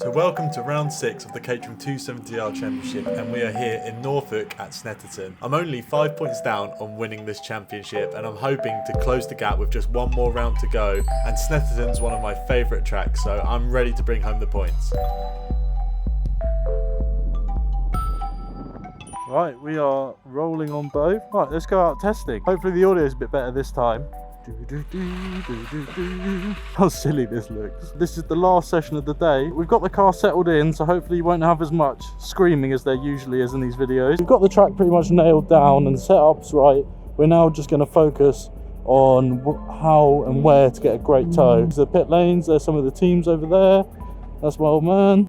So welcome to round 6 of the Caterham 270R Championship, and we are here in Norfolk at Snetterton. I'm only 5 points down on winning this championship, and I'm hoping to close the gap with just one more round to go, and Snetterton's one of my favourite tracks, so I'm ready to bring home the points. Right, we are rolling on both. Right, let's go out testing. Hopefully the audio is a bit better this time. How silly this looks. This is the last session of the day. We've got the car settled in, so hopefully you won't have as much screaming as there usually is in these videos. We've got the track pretty much nailed down and the setup's right. We're now just going to focus on how and where to get a great tow. The pit lanes, there's some of the teams over there. That's my old man.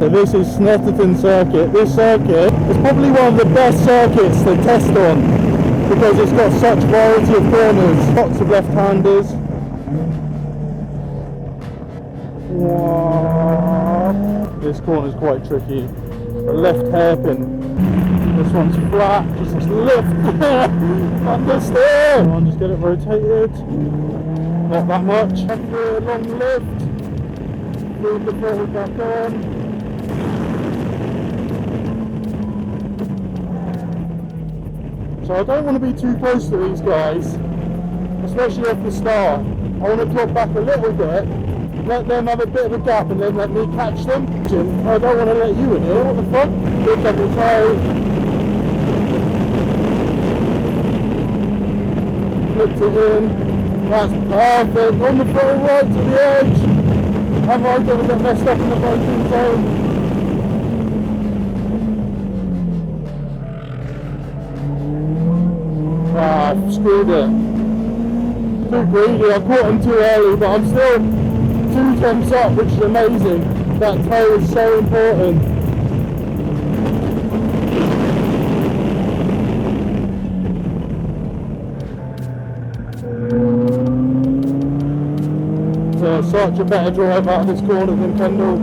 So this is Snetterton circuit. This circuit is probably one of the best circuits to test on, because it's got such variety of corners, lots of left-handers. This corner's quite tricky. A left hairpin. This one's flat, just lift. Understeer. Come on, just get it rotated. Not that much. After a long lift. Move the throttle back on. So I don't want to be too close to these guys, especially off the start. I want to drop back a little bit, let them have a bit of a gap and then let me catch them. I don't want to let you in here, what the fuck? Good double toe. Flipped it in. That's perfect. On the throttle right to the edge. Am I going to get messed up in the braking zone? Ah, I've screwed it. Too greedy, I caught him too early, but I'm still 2 temps up, which is amazing. That toe is so important. So such a better drive out of this corner than Kendall.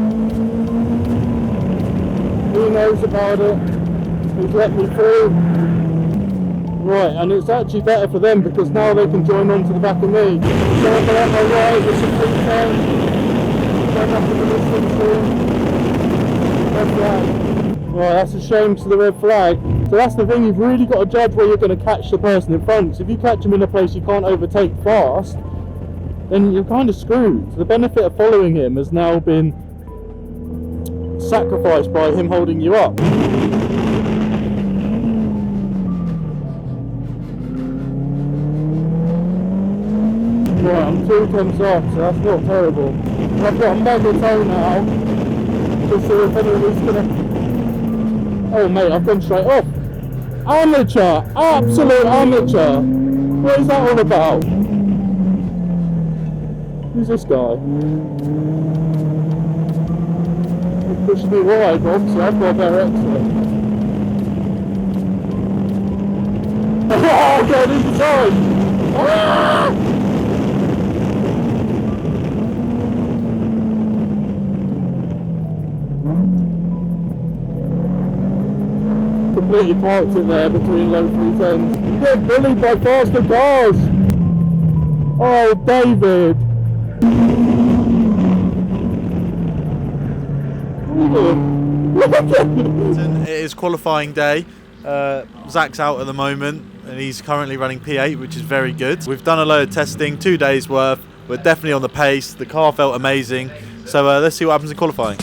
He knows about it. He's let me through. Right, and it's actually better for them because now they can join on to the back of me. So I'm going to have my right with some 310. Then up to the distance. Red flag. Right, that's a shame to the red flag. So that's the thing, you've really got to judge where you're going to catch the person in front. So if you catch them in a place you can't overtake fast, then you're kind of screwed. So the benefit of following him has now been sacrificed by him holding you up. Right, I'm 2 temps off, so that's not terrible. I've got a mega toe now. Just so if anybody's gonna... Oh mate, I've gone straight off. Amateur! Absolute amateur! What is that all about? Who's this guy? He pushed me wide, but obviously I've got a better exit. Oh god, he's the time! Ah! Completely parked it there between low 310s. You get bullied by faster cars! Oh, David! It is qualifying day. Zach's out at the moment and he's currently running P8, which is very good. We've done a load of testing, 2 days worth. We're definitely on the pace. The car felt amazing. So let's see what happens in qualifying.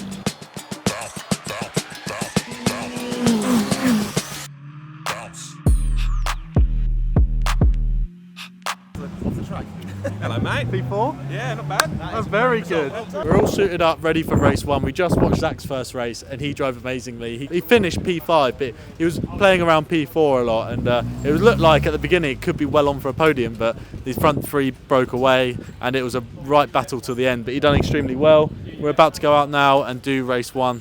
Hello mate. P4? Yeah, not bad. That's very good. We're all suited up, ready for race 1. We just watched Zach's first race and he drove amazingly. He finished P5, but he was playing around P4 a lot, and it looked like at the beginning it could be well on for a podium, but the front 3 broke away and it was a right battle to the end, but he done extremely well. We're about to go out now and do race 1.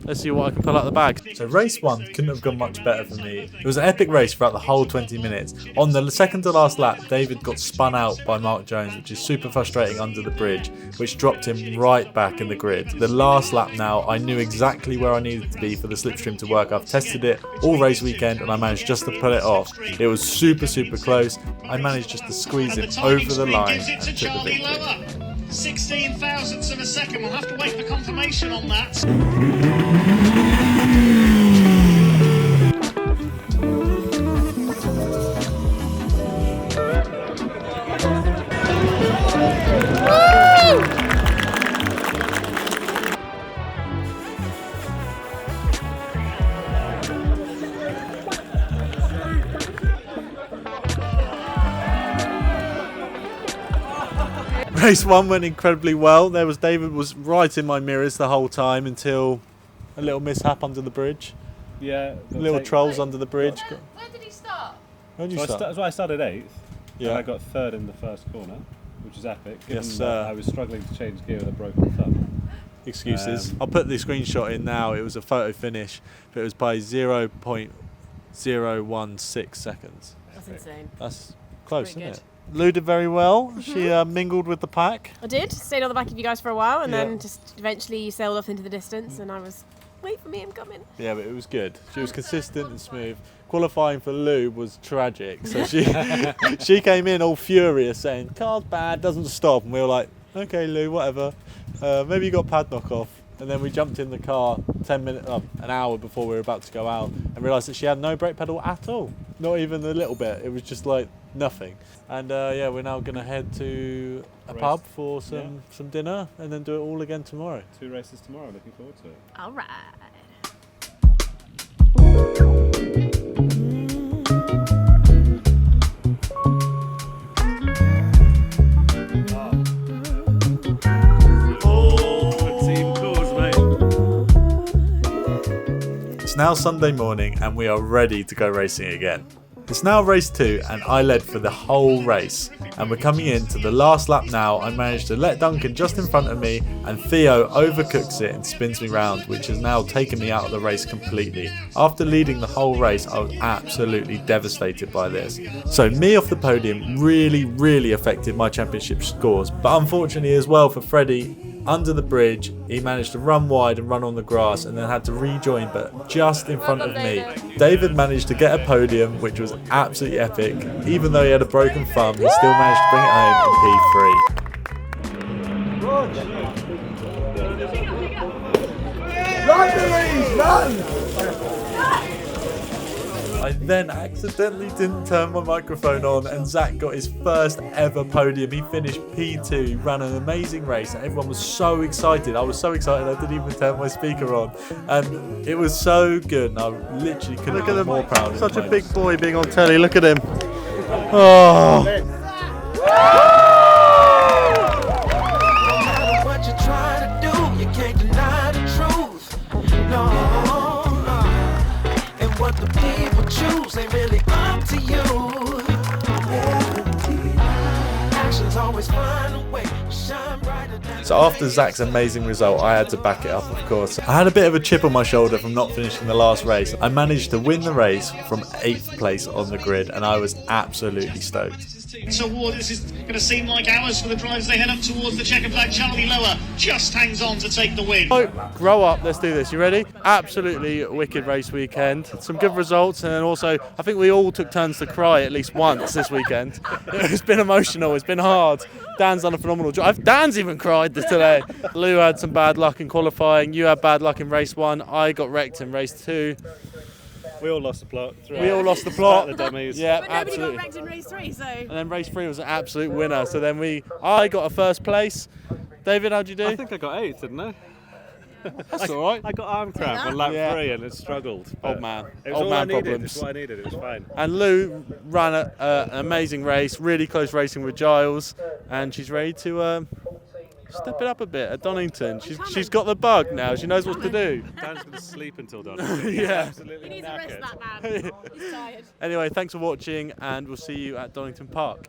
Let's see what I can pull out the bag. So race 1 couldn't have gone much better for me. It was an epic race throughout the whole 20 minutes. On the second to last lap, David got spun out by Mark Jones, which is super frustrating under the bridge, which dropped him right back in the grid. The last lap now, I knew exactly where I needed to be for the slipstream to work. I've tested it all race weekend and I managed just to pull it off. It was super close. I managed just to squeeze it over the line and took the victory. 16 thousandths of a second. We'll have to wait for confirmation on that. Race 1 went incredibly well. David was right in my mirrors the whole time until a little mishap under the bridge. Yeah. Little trolls under the bridge. Where did he start? Where did you start? I started 8th. Yeah. And I got 3rd in the first corner, which is epic. Given Yes, that I was struggling to change gear with a broken thumb. Excuses. I'll put the screenshot in now. It was a photo finish, but it was by 0.016 seconds. That's insane. That's close, Pretty isn't good. it? Lou did very well. She mingled with the pack. I did. Stayed on the back of you guys for a while, and Yeah. then just eventually sailed off into the distance, and I was, wait for me, I'm coming. Yeah, but it was good. She was consistent and smooth. Qualifying for Lou was tragic. So she she came in all furious saying, car's bad, doesn't stop. And we were like, okay, Lou, whatever. Maybe you got padlock off. And then we jumped in the car 10 minutes, an hour before we were about to go out and realised that she had no brake pedal at all. Not even a little bit. It was just like nothing. And yeah, we're now going to head to a pub for some dinner and then do it all again tomorrow. 2 races tomorrow, looking forward to it. All right. It's now Sunday morning and we are ready to go racing again. It's now race 2 and I led for the whole race, and we're coming into the last lap now. I managed to let Duncan just in front of me and Theo overcooks it and spins me round, which has now taken me out of the race completely. After leading the whole race, I was absolutely devastated by this. So me off the podium really affected my championship scores, but unfortunately as well for Freddie, under the bridge, he managed to run wide and run on the grass and then had to rejoin, but just in front of me. David managed to get a podium, which was absolutely epic. Even though he had a broken thumb, he still managed to bring it home in P3. I then accidentally didn't turn my microphone on and Zach got his first ever podium. He finished P2, he ran an amazing race and everyone was so excited. I was so excited I didn't even turn my speaker on. And it was so good and I literally couldn't be more proud. Such a big boy being on telly, look at him. Oh. What you're trying to do, you can't deny the truth. No, and what the people choose ain't really up to you. Actions always find a way to shine brighter than. So after Zach's amazing result, I had to back it up, of course. I had a bit of a chip on my shoulder from not finishing the last race. I managed to win the race from 8th place on the grid and I was absolutely stoked. Toward this is going to seem like hours for the drivers. They head up towards the checkered flag. Charlie Lower just hangs on to take the win. So, grow up, let's do this. You ready? Absolutely wicked race weekend. Some good results, and then also I think we all took turns to cry at least once this weekend. It's been emotional, it's been hard. Dan's done a phenomenal job. Dan's even cried today. Lou had some bad luck in qualifying. You had bad luck in race 1. I got wrecked in race 2. We all lost the plot. We all lost the plot. The dummies. Yeah, But nobody absolutely. got wrecked in race 3, so. And then race 3 was an absolute winner. So then I got a first place. David, how'd you do? I think I got 8th, didn't I? That's all right. I got arm cramp on lap Yeah. 3 and it struggled. Old man. It was Old all man I needed. problems. It's what I needed. It was fine. And Lou ran an amazing race, really close racing with Giles, and she's ready to step it up a bit at Donington. She's got the bug now. She knows what to do. Dan's going to sleep until done. Yeah. Absolutely He needs to rest knackered. that man. He's tired. Anyway, thanks for watching, and we'll see you at Donington Park.